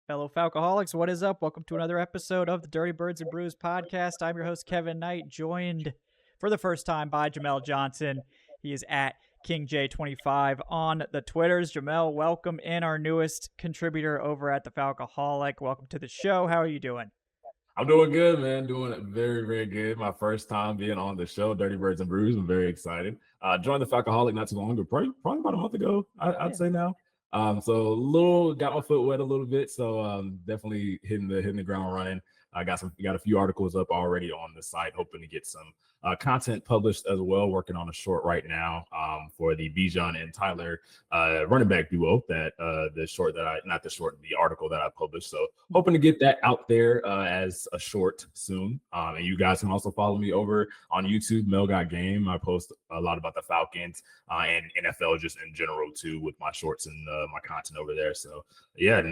Fellow Falcoholics, what is up? Welcome to another episode of the Dirty Birds and Brews podcast. I'm your host, Kevin Knight, joined for the first time by Jamel Johnson. He is at KingJ25 on the Twitters. Jamel, welcome in, our newest contributor over at the Falcoholic. Welcome to the show. How are you doing? I'm doing good, man. Doing it very, very good. My first time being on the show, Dirty Birds and Brews. I'm very excited. Joined the Falcoholic not too long ago, probably about a month ago, I'd say now. So got my foot wet a little bit. So definitely hitting the ground running. I got a few articles up already on the site, hoping to get some content published as well. Working on a short right now for the Bijan and Tyler running back duo. The article that I published. So hoping to get that out there as a short soon. And you guys can also follow me over on YouTube, Mel Got Game. I post a lot about the Falcons and NFL just in general too, with my shorts and my content over there. So yeah,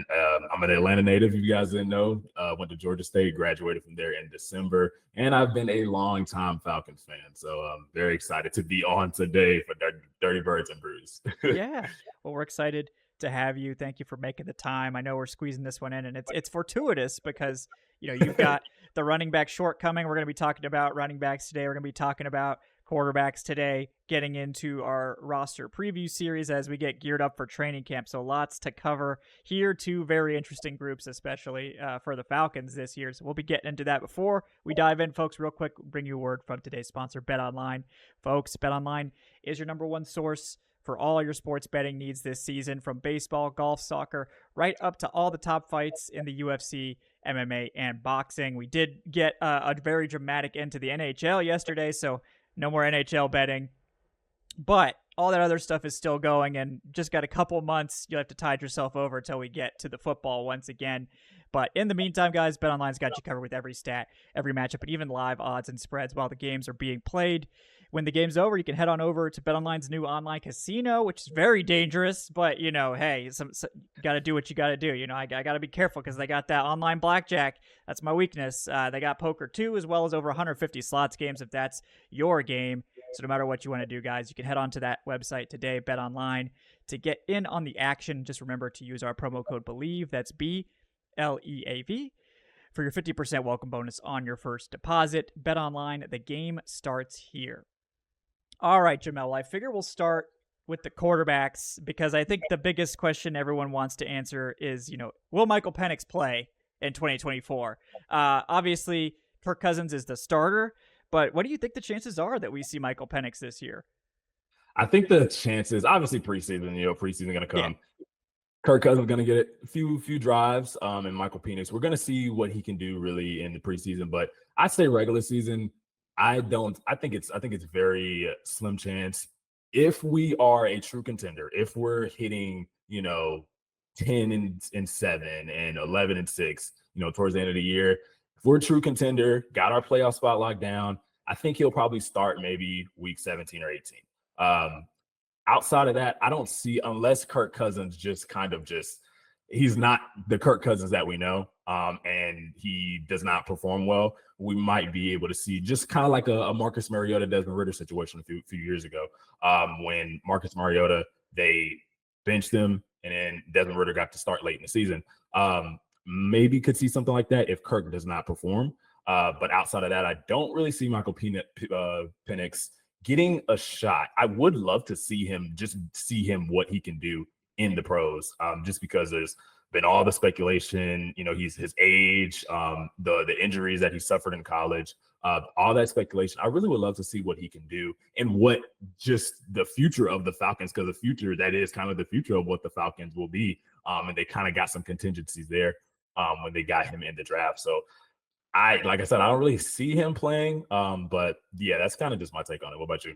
I'm an Atlanta native. If you guys didn't know, went to Georgia State, graduated from there in December, and I've been a long-time Falcons fan. So I'm very excited to be on today for Dirty Birds and Brews. Yeah, well, we're excited to have you. Thank you for making the time. I know we're squeezing this one in, and it's fortuitous because you've got the running back shortcoming. We're going to be talking about running backs today. We're going to be talking about quarterbacks today, getting into our roster preview series as we get geared up for training camp. So lots to cover here. Two very interesting groups, especially for the Falcons this year. So we'll be getting into that. Before we dive in, folks, real quick, bring you a word from today's sponsor, BetOnline. Folks, BetOnline is your number one source for all your sports betting needs this season, from baseball, golf, soccer, right up to all the top fights in the UFC, MMA, and boxing. We did get a very dramatic end to the NHL yesterday, so no more NHL betting, but all that other stuff is still going, and just got a couple months. You'll have to tide yourself over until we get to the football once again. But in the meantime, guys, BetOnline's got you covered with every stat, every matchup, and even live odds and spreads while the games are being played. When the game's over, you can head on over to BetOnline's new online casino, which is very dangerous, but, hey, you got to do what you got to do. I got to be careful because they got that online blackjack. That's my weakness. They got poker, too, as well as over 150 slots games if that's your game. So no matter what you want to do, guys, you can head on to that website today, BetOnline, to get in on the action. Just remember to use our promo code BELIEVE. That's BLEAV. For your 50% welcome bonus on your first deposit. BetOnline, the game starts here. All right, Jamel, I figure we'll start with the quarterbacks because I think the biggest question everyone wants to answer is, will Michael Penix play in 2024? Obviously, Kirk Cousins is the starter, but what do you think the chances are that we see Michael Penix this year? I think the chances, obviously preseason going to come. Yeah. Kirk Cousins going to get a few drives, and Michael Penix. We're going to see what he can do really in the preseason, but I'd say regular season, I think it's very slim chance. If we are a true contender, if we're hitting, 10-7 and 11-6, towards the end of the year, if we're a true contender, got our playoff spot locked down, I think he'll probably start maybe week 17 or 18. Outside of that, I don't see, unless Kirk Cousins he's not the Kirk Cousins that we know, and he does not perform well, we might be able to see just kind of like a Marcus Mariota, Desmond Ridder situation a few years ago, when Marcus Mariota, they benched him, and then Desmond Ridder got to start late in the season. Maybe could see something like that if Kirk does not perform. But outside of that, I don't really see Michael Penix getting a shot. I would love to see him what he can do in the pros, just because there's been all the speculation, his age, the injuries that he suffered in college, all that speculation. I really would love to see what he can do and what just the future of the Falcons, because that is kind of the future of what the Falcons will be. And they kind of got some contingencies there when they got him in the draft. So like I said, I don't really see him playing, but yeah, that's kind of just my take on it. What about you?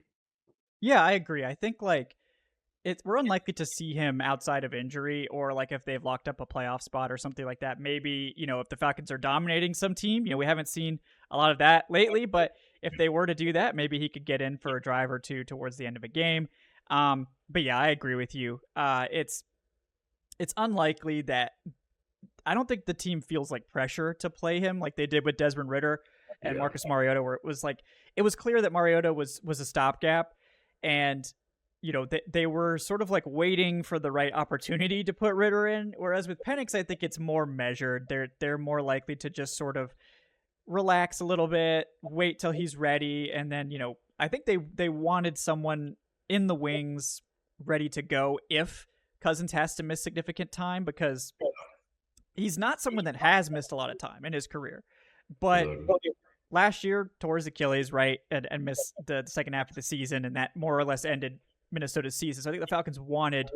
Yeah, I agree. I think we're unlikely to see him outside of injury, or if they've locked up a playoff spot or something like that. Maybe, if the Falcons are dominating some team, we haven't seen a lot of that lately, but if they were to do that, maybe he could get in for a drive or two towards the end of a game. But yeah, I agree with you. It's unlikely that, I don't think the team feels like pressure to play him like they did with Desmond Ridder and Marcus Mariota, where it was clear that Mariota was a stopgap, and they were sort of like waiting for the right opportunity to put Ritter in. Whereas with Penix, I think it's more measured. They're more likely to just sort of relax a little bit, wait till he's ready, and then I think they wanted someone in the wings ready to go if Cousins has to miss significant time, because he's not someone that has missed a lot of time in his career, but last year tore his Achilles, right, and missed the second half of the season, and that more or less ended Minnesota's season. So I think the Falcons wanted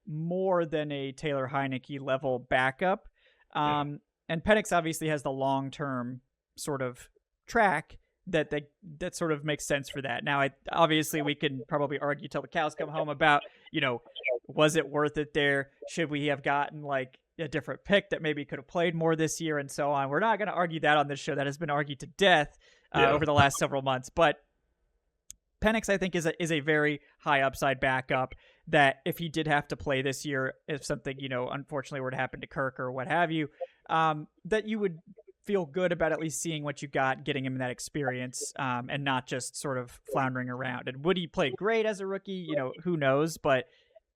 more than a Taylor Heineke level backup. And Penix obviously has the long-term sort of track that sort of makes sense for that. Now, obviously we can probably argue till the cows come home about, was it worth it there? Should we have gotten like a different pick that maybe could have played more this year and so on? We're not going to argue that on this show. That has been argued to death over the last several months. But Penix, I think, is a very high upside backup that if he did have to play this year, if something, unfortunately were to happen to Kirk or what have you, that you would feel good about at least seeing what you got, getting him that experience, and not just sort of floundering around. And would he play great as a rookie? Who knows? But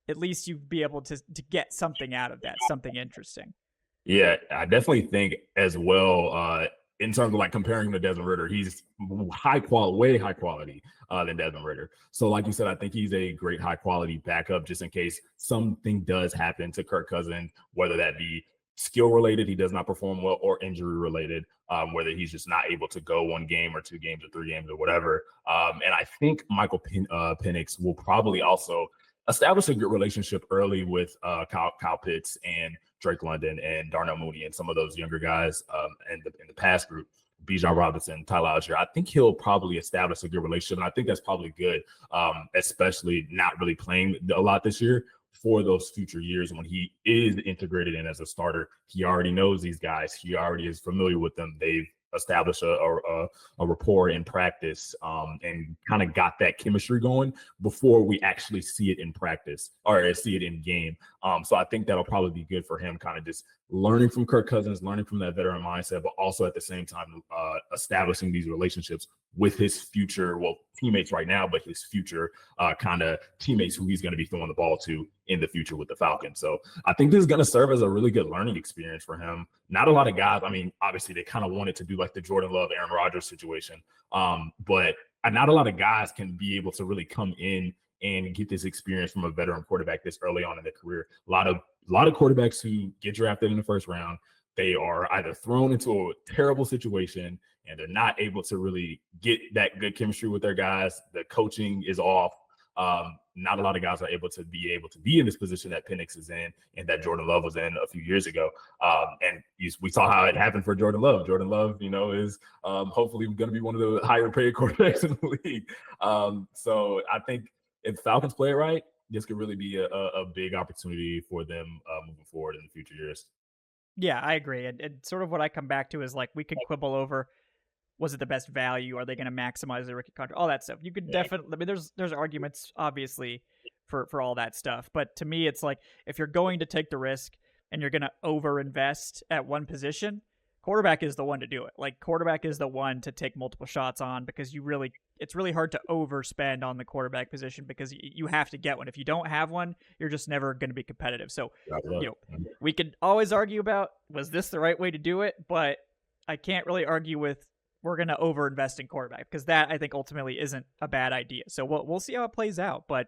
at least you'd be able to get something out of that, something interesting. Yeah, I definitely think as well, in terms of like comparing him to Desmond Ritter, he's way high quality than Desmond Ritter. So like you said, I think he's a great high quality backup just in case something does happen to Kirk Cousins, whether that be skill related, he does not perform well, or injury related, whether he's just not able to go 1 game or 2 games or 3 games or whatever. And I think Michael Penix will probably also establish a good relationship early with Kyle Pitts and Drake London and Darnell Mooney and some of those younger guys in the pass group, Bijan Robinson, Tyler Allgeier. I think he'll probably establish a good relationship, and I think that's probably good, especially not really playing a lot this year, for those future years when he is integrated in as a starter. He already knows these guys. He already is familiar with them. They've established a rapport in practice, and kind of got that chemistry going before we actually see it in practice or see it in game. So I think that'll probably be good for him, kind of just learning from Kirk Cousins, learning from that veteran mindset, but also at the same time establishing these relationships with his future, teammates right now, but his future kind of teammates who he's going to be throwing the ball to in the future with the Falcons. So I think this is going to serve as a really good learning experience for him. Not a lot of guys, I mean, obviously they kind of wanted to do like the Jordan Love, Aaron Rodgers situation, but not a lot of guys can be able to really come in and get this experience from a veteran quarterback this early on in their career. A lot of quarterbacks who get drafted in the first round, they are either thrown into a terrible situation and they're not able to really get that good chemistry with their guys. The coaching is off. Not a lot of guys are able to be in this position that Penix is in and that Jordan Love was in a few years ago. And we saw how it happened for Jordan Love. Jordan Love, is hopefully going to be one of the higher paid quarterbacks in the league. So I think if Falcons play it right, this could really be a big opportunity for them moving forward in the future years. Yeah, I agree. And sort of what I come back to is like, we could quibble over, was it the best value? Are they going to maximize the rookie contract? All that stuff. You could definitely, I mean, there's arguments obviously for all that stuff. But to me, it's like, if you're going to take the risk and you're going to overinvest at one position, quarterback is the one to do it. Like, quarterback is the one to take multiple shots on, because it's really hard to overspend on the quarterback position because you have to get one. If you don't have one, you're just never going to be competitive. So, we could always argue about, was this the right way to do it? But I can't really argue with, we're going to overinvest in quarterback, because that, I think, ultimately isn't a bad idea. So we'll see how it plays out. But,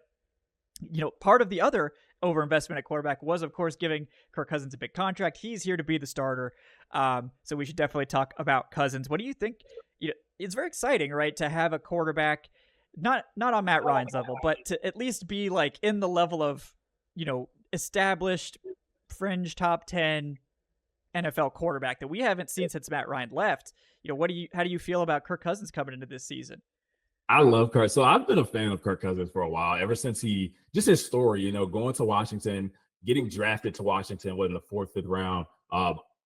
part of the other overinvestment at quarterback was, of course, giving Kirk Cousins a big contract. He's here to be the starter. So we should definitely talk about Cousins. What do you think? It's very exciting, right, to have a quarterback, not on Matt Ryan's level, but to at least be like in the level of, established fringe top 10 NFL quarterback that we haven't seen since Matt Ryan left. How do you feel about Kirk Cousins coming into this season? I love Kirk. So I've been a fan of Kirk Cousins for a while, ever since just his story, going to Washington, getting drafted to Washington in the 4th, 5th round.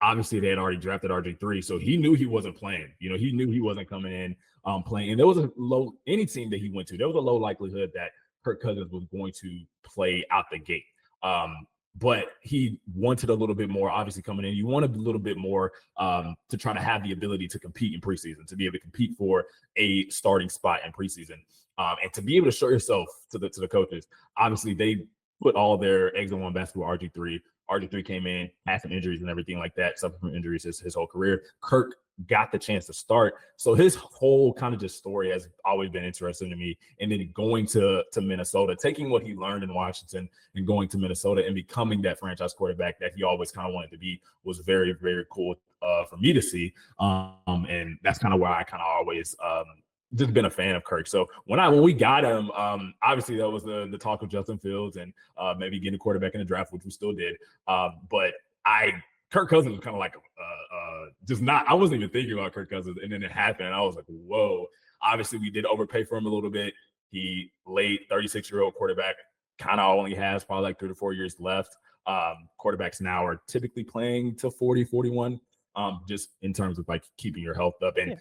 Obviously they had already drafted RG3, so he knew he wasn't playing. He knew he wasn't coming in playing. And there was any team that he went to, there was a low likelihood that Kirk Cousins was going to play out the gate. but he wanted a little bit more. Obviously, coming in, you wanted a little bit more to try to have the ability to compete in preseason, to be able to compete for a starting spot in preseason, and to be able to show yourself to the coaches. Obviously, they put all their eggs in one basket with RG3. RG3 came in, had some injuries and everything like that, suffered from injuries his whole career. Kirk got the chance to start. So his whole kind of just story has always been interesting to me. And then going to Minnesota, taking what he learned in Washington and going to Minnesota and becoming that franchise quarterback that he always kind of wanted to be was very, very cool for me to see. And that's kind of why I kind of always just been a fan of Kirk. So when we got him, obviously that was the talk of Justin Fields and maybe getting a quarterback in the draft, which we still did. But Kirk Cousins was kind of like just not. I wasn't even thinking about Kirk Cousins, and then it happened, and I was like, whoa. Obviously, we did overpay for him a little bit. He late 36-year-old quarterback, kind of only has probably like 3 to 4 years left. Quarterbacks now are typically playing to 40, 41, just in terms of like keeping your health up. And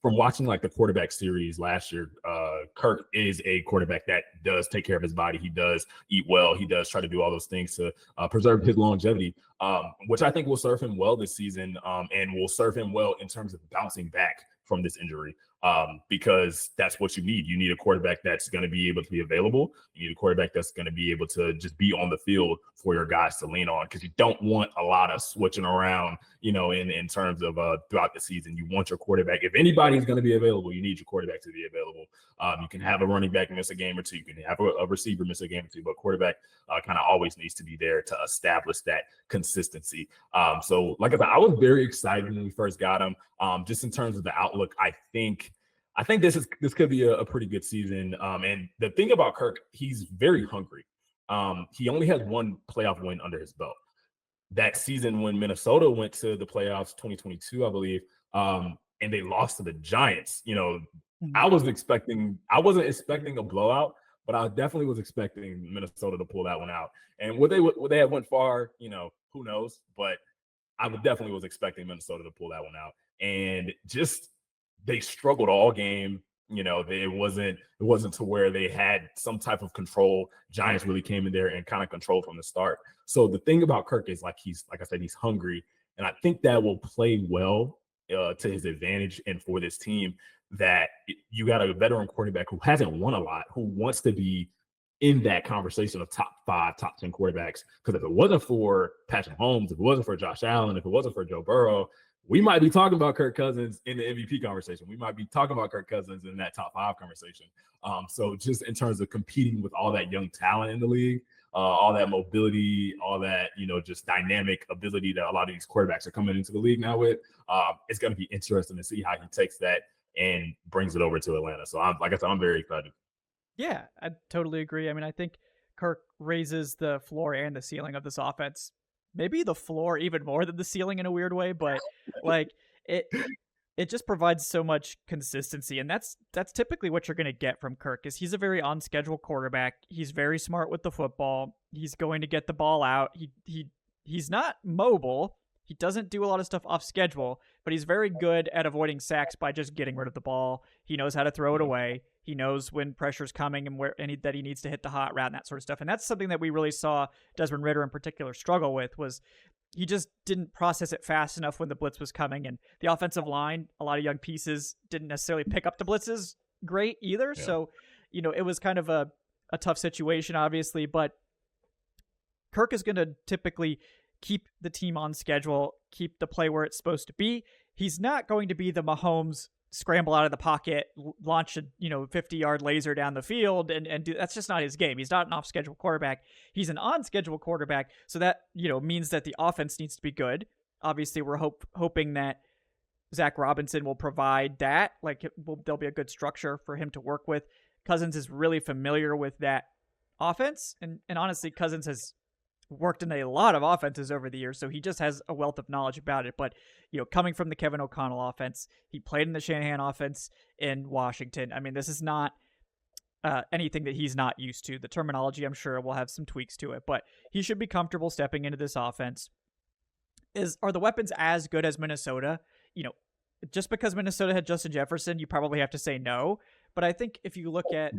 from watching like the quarterback series last year, Kirk is a quarterback that does take care of his body. He does eat well. He does try to do all those things to preserve his longevity, which I think will serve him well this season, and will serve him well in terms of bouncing back from this injury, because that's what you need. You need a quarterback that's going to be able to be available. You need a quarterback that's going to be able to just be on the field for your guys to lean on, because you don't want a lot of switching around, in terms of throughout the season. You want your quarterback. If anybody's going to be available, you need your quarterback to be available. You can have a running back miss a game or two. You can have a receiver miss a game or two, but quarterback kind of always needs to be there to establish that consistency. So like I said, I was very excited when we first got him. Just in terms of the outlook, I think this could be a pretty good season. And the thing about Kirk, he's very hungry. He only has one playoff win under his belt. That season when Minnesota went to the playoffs, 2022, I believe, and they lost to the Giants. I wasn't expecting a blowout, but I definitely was expecting Minnesota to pull that one out. And would they have went far? Who knows? But I definitely was expecting Minnesota to pull that one out. And just they struggled all game. It wasn't to where they had some type of control. Giants really came in there and kind of controlled from the start. So the thing about Kirk is like I said, he's hungry, and I think that will play well to his advantage and for this team, that you got a veteran quarterback who hasn't won a lot, who wants to be in that conversation of top 5, top 10 quarterbacks. Because if it wasn't for Patrick Mahomes, if it wasn't for Josh Allen, if it wasn't for Joe Burrow, we might be talking about Kirk Cousins in the MVP conversation. We might be talking about Kirk Cousins in that top 5 conversation. So just in terms of competing with all that young talent in the league, all that mobility, all that, just dynamic ability that a lot of these quarterbacks are coming into the league now with, it's going to be interesting to see how he takes that and brings it over to Atlanta. So I'm very excited. Yeah, I totally agree. I mean, I think Kirk raises the floor and the ceiling of this offense. Maybe the floor even more than the ceiling in a weird way, but like it just provides so much consistency, and that's typically what you're going to get from Kirk. Is he's a very on schedule quarterback. He's very smart with the football. He's going to get the ball out. He's not mobile. He doesn't do a lot of stuff off schedule, but he's very good at avoiding sacks by just getting rid of the ball. He knows how to throw it away. He knows when pressure's coming and that he needs to hit the hot route and that sort of stuff. And that's something that we really saw Desmond Ridder in particular struggle with, was he just didn't process it fast enough when the blitz was coming. And the offensive line, a lot of young pieces, didn't necessarily pick up the blitzes great either. Yeah. So, it was kind of a tough situation, obviously. But Kirk is going to typically keep the team on schedule, keep the play where it's supposed to be. He's not going to be the Mahomes scramble out of the pocket, launch a 50-yard laser down the field, and do, that's just not his game. He's not an off-schedule quarterback. He's an on-schedule quarterback, so that means that the offense needs to be good. Obviously, we're hoping that Zach Robinson will provide that. There'll be a good structure for him to work with. Cousins is really familiar with that offense, and honestly, Cousins has worked in a lot of offenses over the years, so he just has a wealth of knowledge about it. But coming from the Kevin O'Connell offense, he played in the Shanahan offense in Washington. I mean, this is not anything that he's not used to. The terminology, I'm sure, will have some tweaks to it, but he should be comfortable stepping into this offense. Are the weapons as good as Minnesota? Just because Minnesota had Justin Jefferson, you probably have to say no. But I think if you look at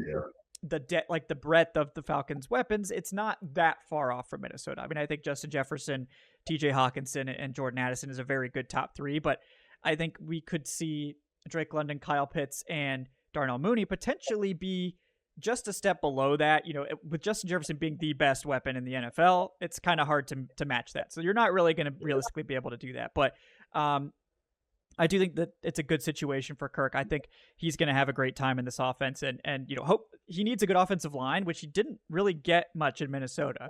the breadth of the Falcons' weapons, it's not that far off from Minnesota. I mean, I think Justin Jefferson, TJ Hawkinson, and Jordan Addison is a very good top three, but I think we could see Drake London, Kyle Pitts, and Darnell Mooney potentially be just a step below that. With Justin Jefferson being the best weapon in the NFL, it's kind of hard to match that. So you're not really going to realistically be able to do that. But I do think that it's a good situation for Kirk. I think he's going to have a great time in this offense, and hope he needs a good offensive line, which he didn't really get much in Minnesota.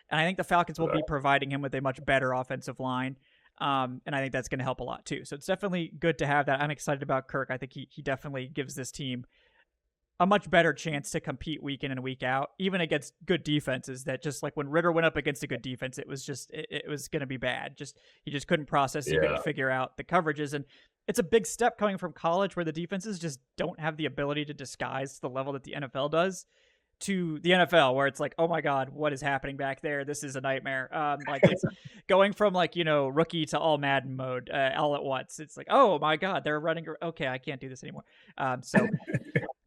And I think the Falcons will be providing him with a much better offensive line. And I think that's going to help a lot too. So it's definitely good to have that. I'm excited about Kirk. I think he definitely gives this team a much better chance to compete week in and week out, even against good defenses that just like when Ritter went up against a good defense, it was just, it was going to be bad. He just couldn't process. He couldn't figure out the coverages. And it's a big step coming from college where the defenses just don't have the ability to disguise the level that the NFL does to the NFL, where it's like, oh my God, what is happening back there? This is a nightmare. Like it's going from rookie to all Madden mode all at once. It's like, oh my God, they're running. Okay, I can't do this anymore. So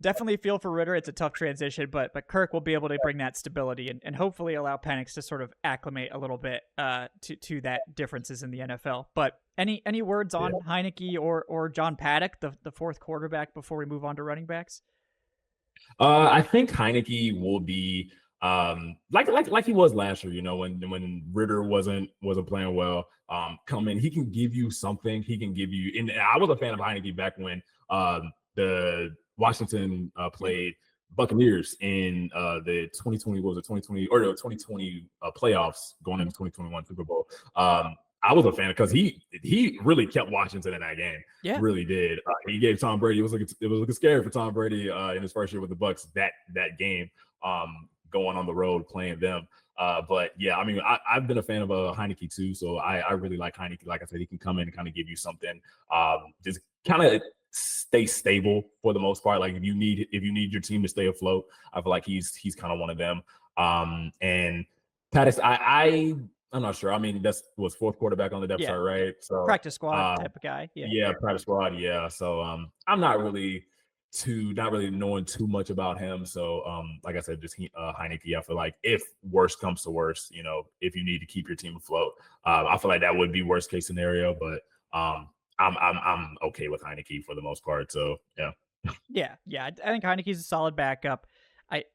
definitely feel for Ritter. It's a tough transition, but Kirk will be able to bring that stability and hopefully allow Penix to sort of acclimate a little bit to that differences in the NFL. But any words on Heineke or John Paddock, the fourth quarterback, before we move on to running backs? I think Heineke will be like he was last year. When Ritter wasn't playing well. Come in, he can give you something. He can give you. And I was a fan of Heineke back when the Washington played Buccaneers in the 2020 playoffs going into 2021 Super Bowl. I was a fan because he really kept Washington in that game. Yeah, really did. He gave Tom Brady. It was looking scary for Tom Brady in his first year with the Bucs. That game, going on the road playing them. But yeah, I mean, I've been a fan of Heineke too, so I really like Heineke. Like I said, he can come in and kind of give you something. Just kind of stay stable for the most part. Like if you need your team to stay afloat, I feel like he's kind of one of them. And Pattis, I'm not sure. I mean, that was fourth quarterback on the depth chart, right? So practice squad type of guy. Yeah, practice squad. Yeah. So I'm not really knowing too much about him. So like I said, just Heineke. I feel like if worst comes to worst, if you need to keep your team afloat, I feel like that would be worst case scenario. But I'm okay with Heineke for the most part. So yeah. Yeah. I think Heineke's a solid backup.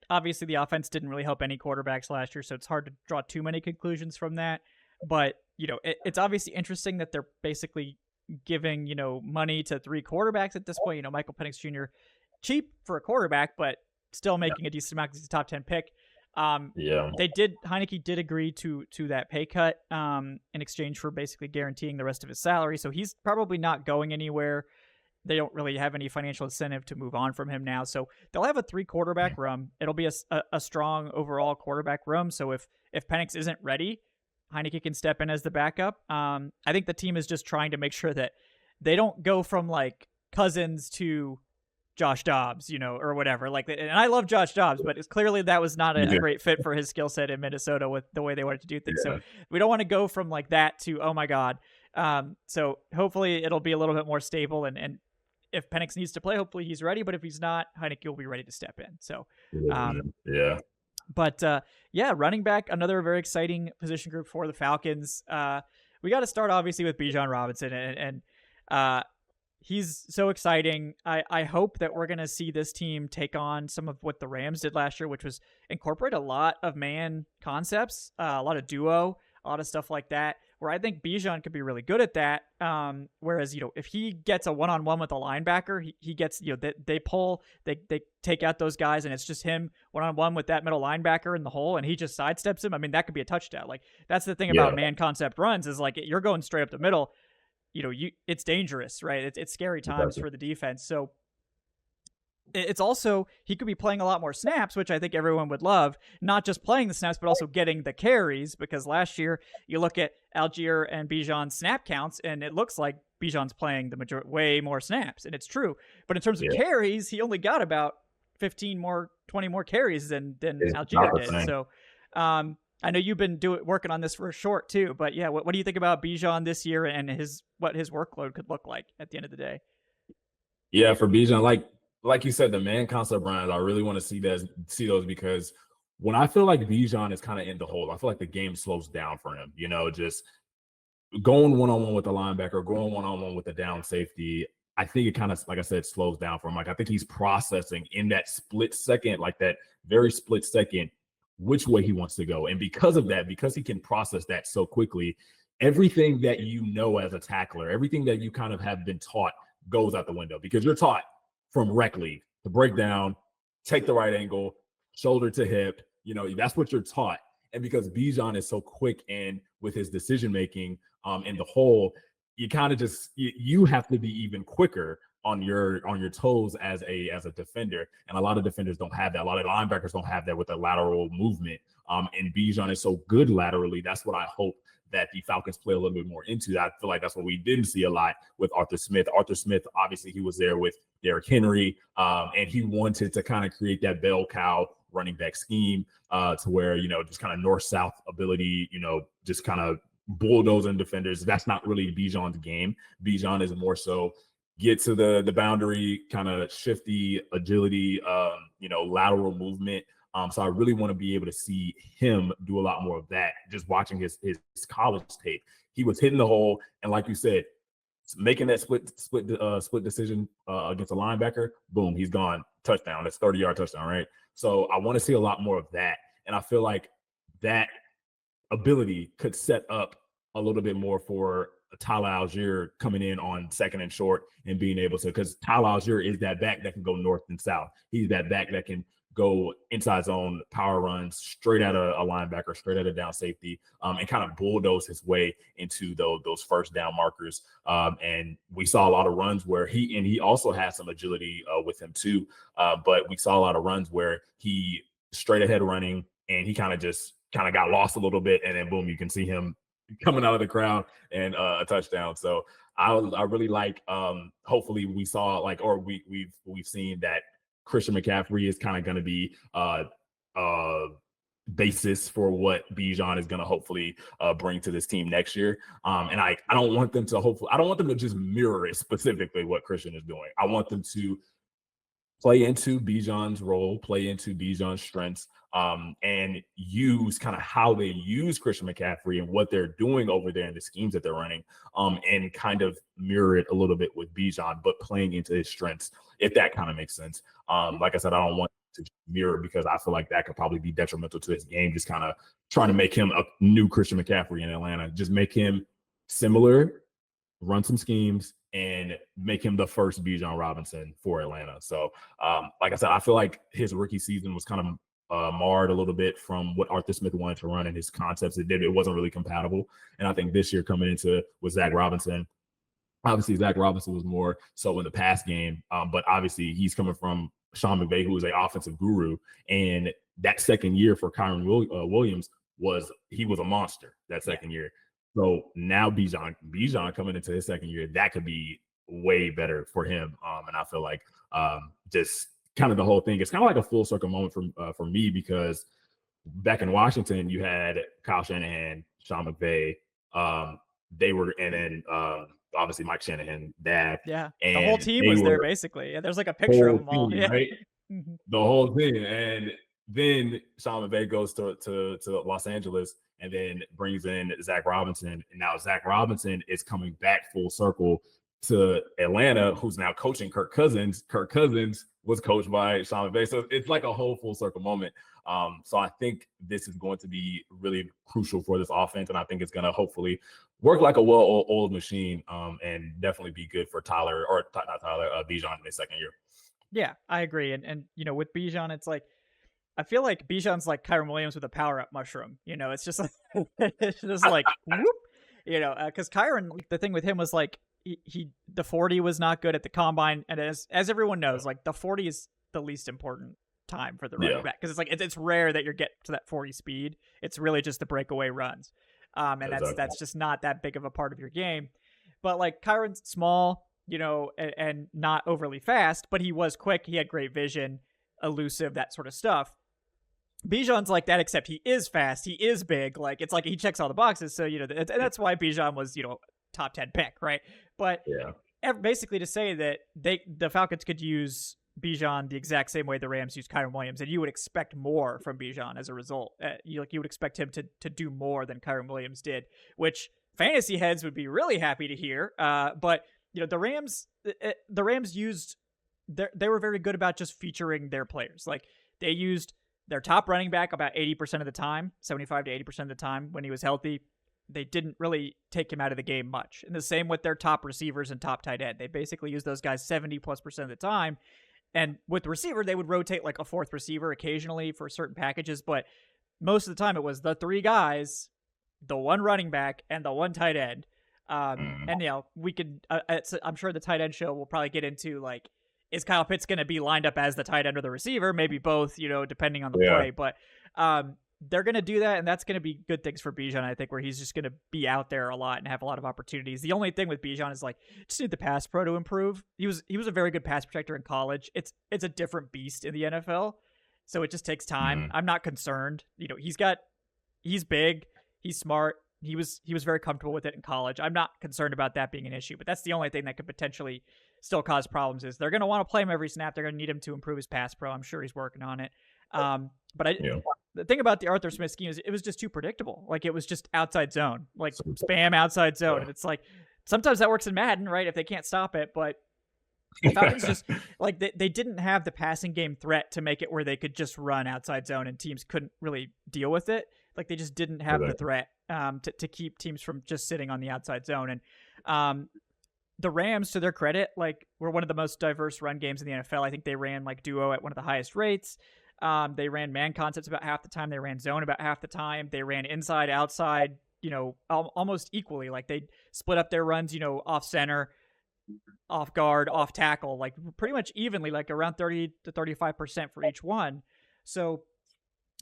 Obviously the offense didn't really help any quarterbacks last year, so it's hard to draw too many conclusions from that. But it's obviously interesting that they're basically giving money to three quarterbacks at this point. Michael Penix Jr. cheap for a quarterback, but still making a decent amount because he's a top 10 pick. Heineke did agree to that pay cut in exchange for basically guaranteeing the rest of his salary, so he's probably not going anywhere. They don't really have any financial incentive to move on from him now. So they'll have a 3 quarterback room. It'll be a strong overall quarterback room. So if Penix isn't ready, Heineke can step in as the backup. I think the team is just trying to make sure that they don't go from like Cousins to Josh Dobbs, or whatever. And I love Josh Dobbs, but it's clearly that was not a great fit for his skill set in Minnesota with the way they wanted to do things. So we don't want to go from like that to, oh my God. So hopefully it'll be a little bit more stable and if Penix needs to play, hopefully he's ready. But if he's not, Heineke will be ready to step in. So, But running back, another very exciting position group for the Falcons. We got to start obviously with Bijan Robinson, and he's so exciting. I hope that we're going to see this team take on some of what the Rams did last year, which was incorporate a lot of man concepts, a lot of duo, a lot of stuff like that, where I think Bijan could be really good at that. Whereas, if he gets a one-on-one with a linebacker, he gets, they pull, they take out those guys and it's just him one-on-one with that middle linebacker in the hole and he just sidesteps him. I mean, that could be a touchdown. Like that's the thing about man concept runs is like you're going straight up the middle, it's dangerous, right? It's scary times for the defense. So it's also, he could be playing a lot more snaps, which I think everyone would love, not just playing the snaps, but also getting the carries, because last year you look at Allgeier and Bijan's snap counts, and it looks like Bijan's playing the way more snaps, and it's true. But in terms of carries, he only got about 20 more carries than Allgeier did. So I know you've been working on this for a short too, but yeah, what do you think about Bijan this year and what his workload could look like at the end of the day? Yeah, for Bijan, like you said, the man concept runs, I really want to see those because when I feel like Bijan is kind of in the hole, I feel like the game slows down for him. Just going one-on-one with the linebacker, going one-on-one with the down safety. I think it kind of, like I said, slows down for him. Like I think he's processing in that split second, like that very split second, which way he wants to go. And because of that, because he can process that so quickly, everything that as a tackler, everything that you kind of have been taught goes out the window because you're taught from rec league to break down, take the right angle, shoulder to hip. That's what you're taught. And because Bijan is so quick and with his decision making in the hole, you kind of just you have to be even quicker on your toes as a defender. And a lot of defenders don't have that. A lot of linebackers don't have that with the lateral movement. And Bijan is so good laterally. That's what I hope that the Falcons play a little bit more into. I feel like that's what we didn't see a lot with Arthur Smith. Arthur Smith, obviously, he was there with Derrick Henry, and he wanted to kind of create that bell cow running back scheme to where, just kind of north-south ability, just kind of bulldozing defenders. That's not really Bijan's game. Bijan is more so get to the boundary, kind of shifty agility, lateral movement. So I really want to be able to see him do a lot more of that. Just watching his college tape, he was hitting the hole, and like you said, making that split decision against a linebacker. Boom, he's gone. Touchdown. That's 30-yard touchdown, right? So I want to see a lot more of that, and I feel like that ability could set up a little bit more for Tyler Allgeier coming in on second and short and being able to, because Tyler Allgeier is that back that can go north and south. He's that back that can go inside zone power runs straight at a linebacker, straight at a down safety, and kind of bulldoze his way into those first down markers. And we saw a lot of runs where he also has some agility with him too. But we saw a lot of runs where he straight ahead running and he kind of got lost a little bit, and then boom, you can see him coming out of the crowd and a touchdown. So I really like. Hopefully, we saw we've seen that Christian McCaffrey is kind of going to be basis for what Bijan is going to hopefully bring to this team next year. And I don't want them to just mirror it specifically what Christian is doing. I want them to play into Bijan's role, play into Bijan's strengths, and use kind of how they use Christian McCaffrey and what they're doing over there and the schemes that they're running, and kind of mirror it a little bit with Bijan, but playing into his strengths, if that kind of makes sense. Like I said, I don't want to mirror because I feel like that could probably be detrimental to his game, just kind of trying to make him a new Christian McCaffrey in Atlanta, just make him similar, run some schemes, and make him the first Bijan Robinson for Atlanta. So, like I said, I feel like his rookie season was kind of marred a little bit from what Arthur Smith wanted to run and his concepts. It wasn't really compatible. And I think this year coming into with Zach Robinson, obviously Zach Robinson was more so in the pass game, but obviously he's coming from Sean McVay, who is an offensive guru. And that second year for Kyron Williams he was a monster that second year. So now Bijan coming into his second year, that could be way better for him. And I feel like just kind of the whole thing, it's kind of like a full circle moment for me, because back in Washington, you had Kyle Shanahan, Sean McVay, and then obviously Mike Shanahan, dad. Yeah, the whole team was there basically. Yeah, there's like a picture of them all. Team, yeah. Right? The whole thing. And then Sean McVay goes to Los Angeles and then brings in Zach Robinson. And now Zach Robinson is coming back full circle to Atlanta, who's now coaching Kirk Cousins. Kirk Cousins was coached by Sean McVay. So it's like a whole full circle moment. So I think this is going to be really crucial for this offense. And I think it's going to hopefully work like a well-oiled machine, and definitely be good for Bijan in his second year. Yeah, I agree. And with Bijan, it's like, I feel like Bijan's like Kyron Williams with a power-up mushroom. It's just like, it's just like, whoop, because Kyron, the thing with him was like, the 40 was not good at the combine. And as everyone knows, like the 40 is the least important time for the running back, because it's like, it's rare that you're getting to that 40 speed. It's really just the breakaway runs. And that's just not that big of a part of your game. But like Kyron's small, and not overly fast, but he was quick. He had great vision, elusive, that sort of stuff. Bijan's like that, except he is fast. He is big. Like, it's like he checks all the boxes. So, and that's why Bijan was, top 10 pick, right? But basically to say that the Falcons could use Bijan the exact same way the Rams use Kyren Williams, and you would expect more from Bijan as a result. You would expect him to do more than Kyren Williams did, which fantasy heads would be really happy to hear. But the Rams used they were very good about just featuring their players. Like they used their top running back about 80% of the time, 75 to 80% of the time when he was healthy. They didn't really take him out of the game much. And the same with their top receivers and top tight end. They basically used those guys 70+% of the time. And with the receiver, they would rotate like a fourth receiver occasionally for certain packages. But most of the time it was the three guys, the one running back, and the one tight end. And, we could, I'm sure the tight end show will probably get into like, is Kyle Pitts going to be lined up as the tight end or the receiver? Maybe both, depending on the play. But they're going to do that, and that's going to be good things for Bijan, I think, where he's just going to be out there a lot and have a lot of opportunities. The only thing with Bijan is like just need the pass pro to improve. He was a very good pass protector in college. It's a different beast in the NFL, so it just takes time. I'm not concerned. He's big, he's smart. He was very comfortable with it in college. I'm not concerned about that being an issue, but that's the only thing that could potentially still cause problems is they're going to want to play him every snap. They're going to need him to improve his pass pro. I'm sure he's working on it. But the thing about the Arthur Smith scheme is it was just too predictable. Like it was just outside zone, like spam outside zone. And it's like, sometimes that works in Madden, right? If they can't stop it, but the Falcons just like they didn't have the passing game threat to make it where they could just run outside zone and teams couldn't really deal with it. Like they just didn't have the threat to keep teams from just sitting on the outside zone. And the Rams, to their credit, like were one of the most diverse run games in the NFL. I think they ran like duo at one of the highest rates. They ran man concepts about half the time. They ran zone about half the time. They ran inside, outside, almost equally. Like they split up their runs, off center, off guard, off tackle, like pretty much evenly, like around 30 to 35% for each one. So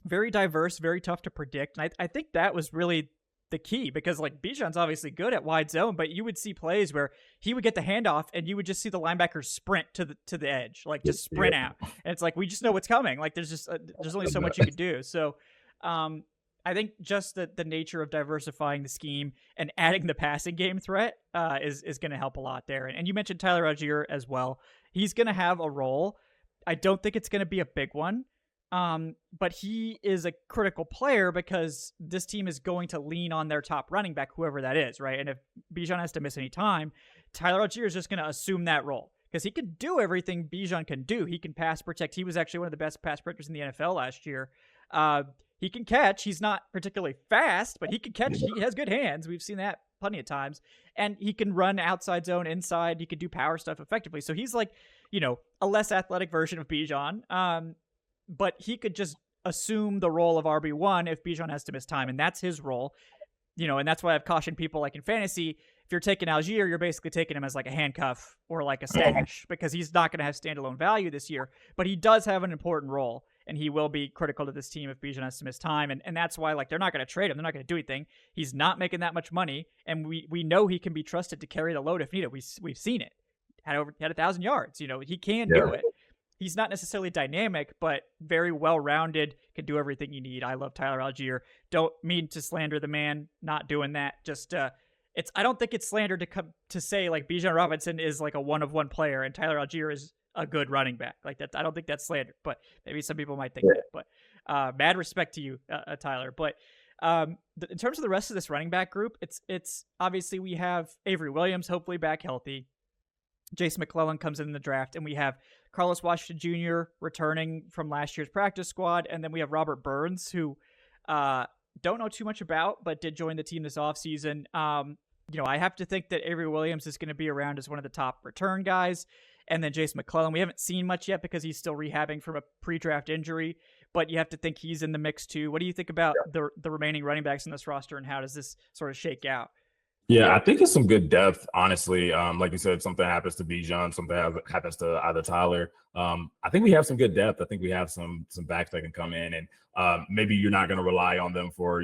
very diverse, very tough to predict. And I think that was really the key because like Bijan's obviously good at wide zone, but you would see plays where he would get the handoff and you would just see the linebacker sprint to the edge, like just sprint out. And it's like, we just know what's coming. Like there's only so much you can do. So I think just the nature of diversifying the scheme and adding the passing game threat is going to help a lot there. And you mentioned Tyler Allgeier as well. He's going to have a role. I don't think it's going to be a big one. But he is a critical player because this team is going to lean on their top running back, whoever that is, right? And if Bijan has to miss any time, Tyler Allgeier is just going to assume that role because he can do everything Bijan can do. He can pass protect. He was actually one of the best pass protectors in the NFL last year. He can catch. He's not particularly fast, but he can catch. He has good hands. We've seen that plenty of times. And he can run outside zone, inside. He can do power stuff effectively. So he's like, a less athletic version of Bijan. But he could just assume the role of RB1 if Bijan has to miss time, and that's his role. And that's why I've cautioned people like in fantasy, if you're taking Allgeier, you're basically taking him as like a handcuff or like a stash because he's not going to have standalone value this year, but he does have an important role and he will be critical to this team if Bijan has to miss time. And that's why like they're not going to trade him. They're not going to do anything. He's not making that much money. And we know he can be trusted to carry the load if needed. We've seen it. Had 1,000 yards. He can do it. He's not necessarily dynamic, but very well-rounded, can do everything you need. I love Tyler Allgeier. Don't mean to slander the man, not doing that. Just, I don't think it's slander to say like Bijan Robinson is like a one-of-one player and Tyler Allgeier is a good running back. Like that, I don't think that's slander, but maybe some people might think that. But mad respect to you, Tyler. But in terms of the rest of this running back group, it's obviously we have Avery Williams hopefully back healthy. Jason McClellan comes in the draft, and we have Carlos Washington Jr. returning from last year's practice squad, and then we have Robert Burns, who don't know too much about, but did join the team this offseason. I have to think that Avery Williams is going to be around as one of the top return guys, and then Jason McClellan. We haven't seen much yet because he's still rehabbing from a pre-draft injury, but you have to think he's in the mix too. What do you think about the remaining running backs in this roster, and how does this sort of shake out? Yeah, I think it's some good depth, honestly. Like you said, something happens to Bijan, something happens to either Tyler. I think we have some good depth. I think we have some backs that can come in. And Maybe you're not going to rely on them for,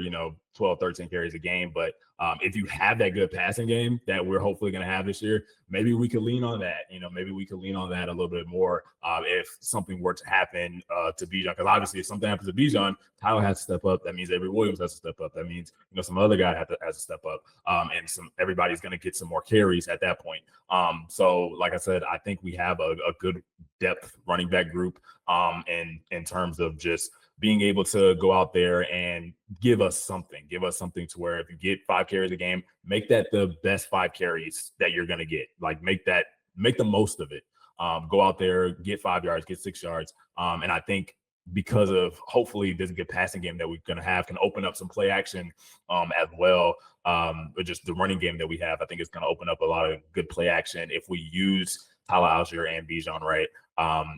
12, 13 carries a game. But if you have that good passing game that we're hopefully going to have this year, maybe we could lean on that. Maybe we could lean on that a little bit more if something were to happen to Bijan. Because obviously, if something happens to Bijan, Tyler has to step up. That means Avery Williams has to step up. That means some other guy has to step up. And everybody's going to get some more carries at that point. So, like I said, I think we have a good depth running back group in terms of just being able to go out there and give us something to where if you get 5 carries a game, make that the best 5 carries that you're going to get. Like make the most of it. Go out there, get 5 yards, get 6 yards. And I think because of hopefully this good passing game that we're going to have can open up some play action as well. But just the running game that we have, I think it's going to open up a lot of good play action if we use Tyler Allgeier and Bijan right.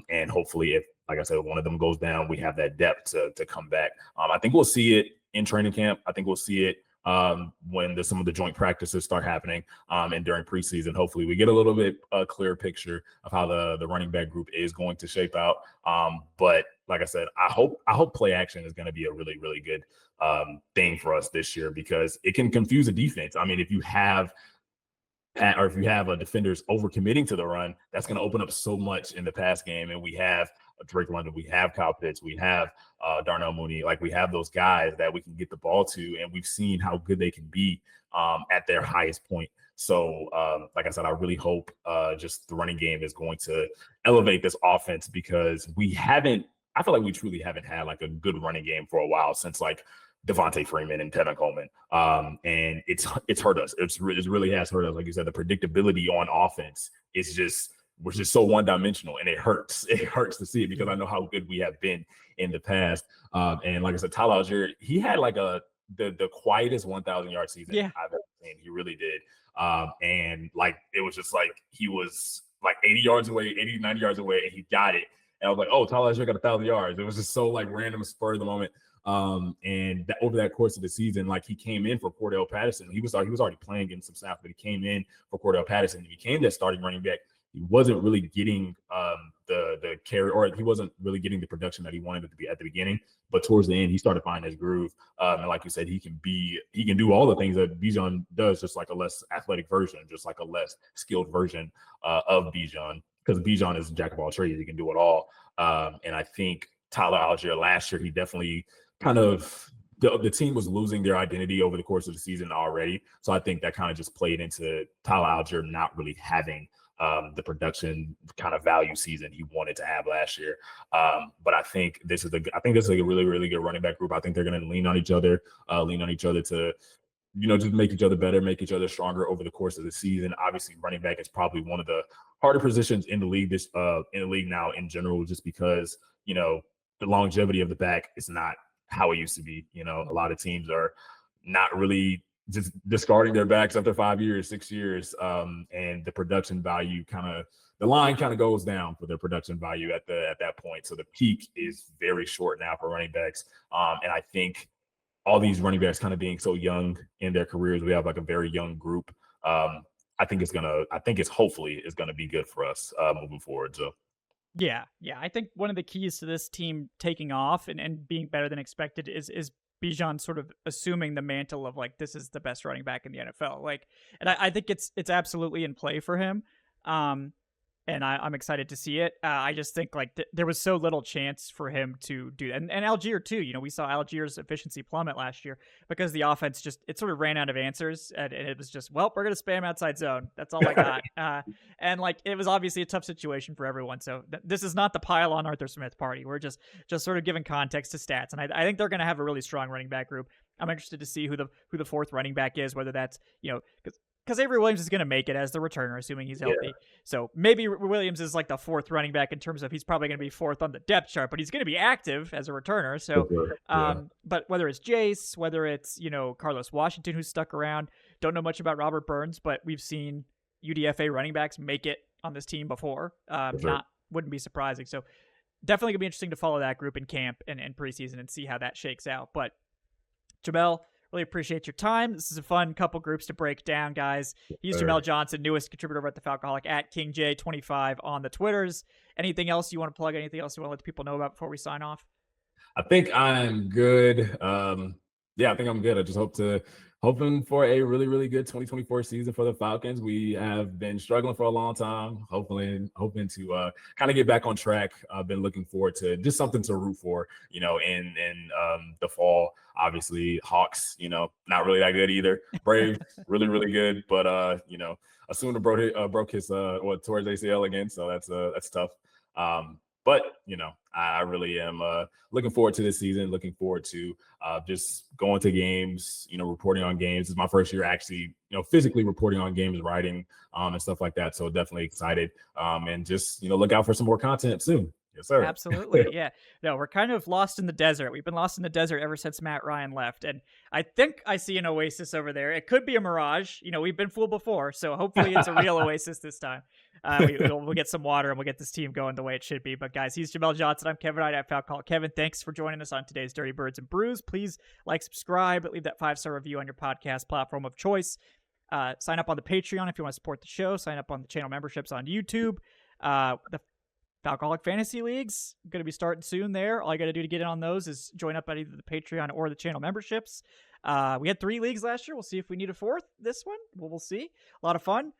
And hopefully if, like I said, one of them goes down, we have that depth to come back. I think we'll see it in training camp. I think we'll see it when some of the joint practices start happening and during preseason. Hopefully we get a little bit clearer picture of how the running back group is going to shape out. But like I said, I hope play action is going to be a really, really good thing for us this year because it can confuse a defense. I mean, if you have a defender's overcommitting to the run, that's going to open up so much in the pass game. And we have Drake London, we have Kyle Pitts, we have Darnell Mooney. Like we have those guys that we can get the ball to, and we've seen how good they can be at their highest point. So, like I said, I really hope just the running game is going to elevate this offense because I feel like we truly haven't had like a good running game for a while since like Devontae Freeman and Tevin Coleman. And it's hurt us. It really has hurt us. Like you said, the predictability on offense was just so one-dimensional, and it hurts. It hurts to see it because I know how good we have been in the past. And like I said, Tyler Allgeier, he had like the quietest 1,000-yard season I've ever seen. He really did. And like it was just like he was like 80 yards away, 80, 90 yards away, and he got it. And I was like, oh, Tyler Allgeier got 1,000 yards. It was just so like random spur of the moment. And over that course of the season, like he came in for Cordell Patterson. He was already playing in some snaps, but he came in for Cordell Patterson. He became that starting running back. He wasn't really getting the carry, or he wasn't really getting the production that he wanted it to be at the beginning. But towards the end, he started finding his groove. And like you said, he can do all the things that Bijan does, just like a less athletic version, just like a less skilled version of Bijan. Because Bijan is a jack of all trades, he can do it all. And I think Tyler Allgeier last year, he definitely kind of the team was losing their identity over the course of the season already. So I think that kind of just played into Tyler Allgeier not really having the production kind of value season he wanted to have last year. But I think this is a really, really good running back group. I think they're going to lean on each other to, just make each other better, make each other stronger over the course of the season. Obviously, running back is probably one of the harder positions in the league now in general, just because, the longevity of the back is not how it used to be. A lot of teams are not really just discarding their backs after 5 years, 6 years. And the production value the line goes down for their production value at that point. So the peak is very short now for running backs. And I think all these running backs kind of being so young in their careers, we have like a very young group. I think it's hopefully is going to be good for us moving forward. So. Yeah. I think one of the keys to this team taking off and being better than expected is Bijan sort of assuming the mantle of like, this is the best running back in the NFL. Like, and I think it's absolutely in play for him. And I'm excited to see it. I just think like there was so little chance for him to do that. And Allgeier too. We saw Allgeier's efficiency plummet last year because the offense it sort of ran out of answers. And it was just, well, we're going to spam outside zone. That's all I got. And like, it was obviously a tough situation for everyone. So this is not the pile on Arthur Smith party. We're just sort of giving context to stats. And I think they're going to have a really strong running back group. I'm interested to see who the fourth running back is, whether that's, because Avery Williams is going to make it as the returner, assuming he's healthy. Yeah. So maybe Williams is like the fourth running back in terms of he's probably going to be fourth on the depth chart, but he's going to be active as a returner. So, but whether it's Jace, whether it's, Carlos Washington, who's stuck around, don't know much about Robert Burns, but we've seen UDFA running backs make it on this team before. Wouldn't be surprising. So definitely going to be interesting to follow that group in camp and preseason and see how that shakes out. But Jamel, really appreciate your time. This is a fun couple groups to break down, guys. He's Jamel Johnson, newest contributor over at the Falcoholic, at KingJ25 on the Twitters. Anything else you want to plug? Anything else you want to let the people know about before we sign off? I think I'm good. Yeah, I think I'm good. I just hoping for a really, really good 2024 season for the Falcons. We have been struggling for a long time. Hoping to kind of get back on track. I've been looking forward to just something to root for, in the fall. Obviously, Hawks, not really that good either. Braves, really, really good, but Asuna broke his towards ACL again, so that's tough. But I really am looking forward to this season. Looking forward to just going to games. Reporting on games. It's my first year actually, physically reporting on games, writing, and stuff like that. So definitely excited. And just look out for some more content soon. Yes, sir. Absolutely. Yeah. No, we're kind of lost in the desert. We've been lost in the desert ever since Matt Ryan left. And I think I see an oasis over there. It could be a mirage. We've been fooled before. So hopefully it's a real oasis this time. We'll get some water and we'll get this team going the way it should be. But guys, he's Jamel Johnson. I'm Kevin Knight at Falcoholic. Kevin, thanks for joining us on today's Dirty Birds and Brews. Please like, subscribe, leave that 5-star review on your podcast platform of choice. Sign up on the Patreon if you want to support the show. Sign up on the channel memberships on YouTube. The Falcoholic Fantasy Leagues going to be starting soon there. All you got to do to get in on those is join up at either the Patreon or the channel memberships. We had 3 leagues last year. We'll see if we need a 4th this one. We'll see. A lot of fun.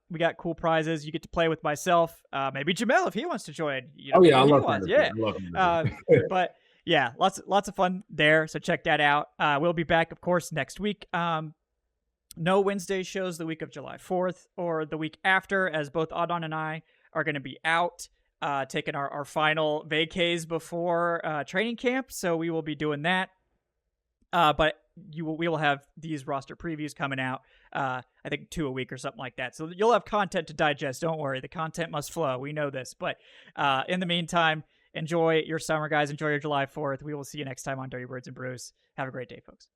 We got cool prizes. You get to play with myself. Maybe Jamel if he wants to join. I love that. Yeah. I love but yeah, lots of fun there. So check that out. We'll be back, of course, next week. No Wednesday shows the week of July 4th or the week after, as both Adon and I are going to be out taking our final vacays before training camp. So we will be doing that. But we will have these roster previews coming out, I think 2 a week or something like that. So you'll have content to digest. Don't worry. The content must flow. We know this. But in the meantime, enjoy your summer, guys. Enjoy your July 4th. We will see you next time on Dirty Birds and Brews. Have a great day, folks.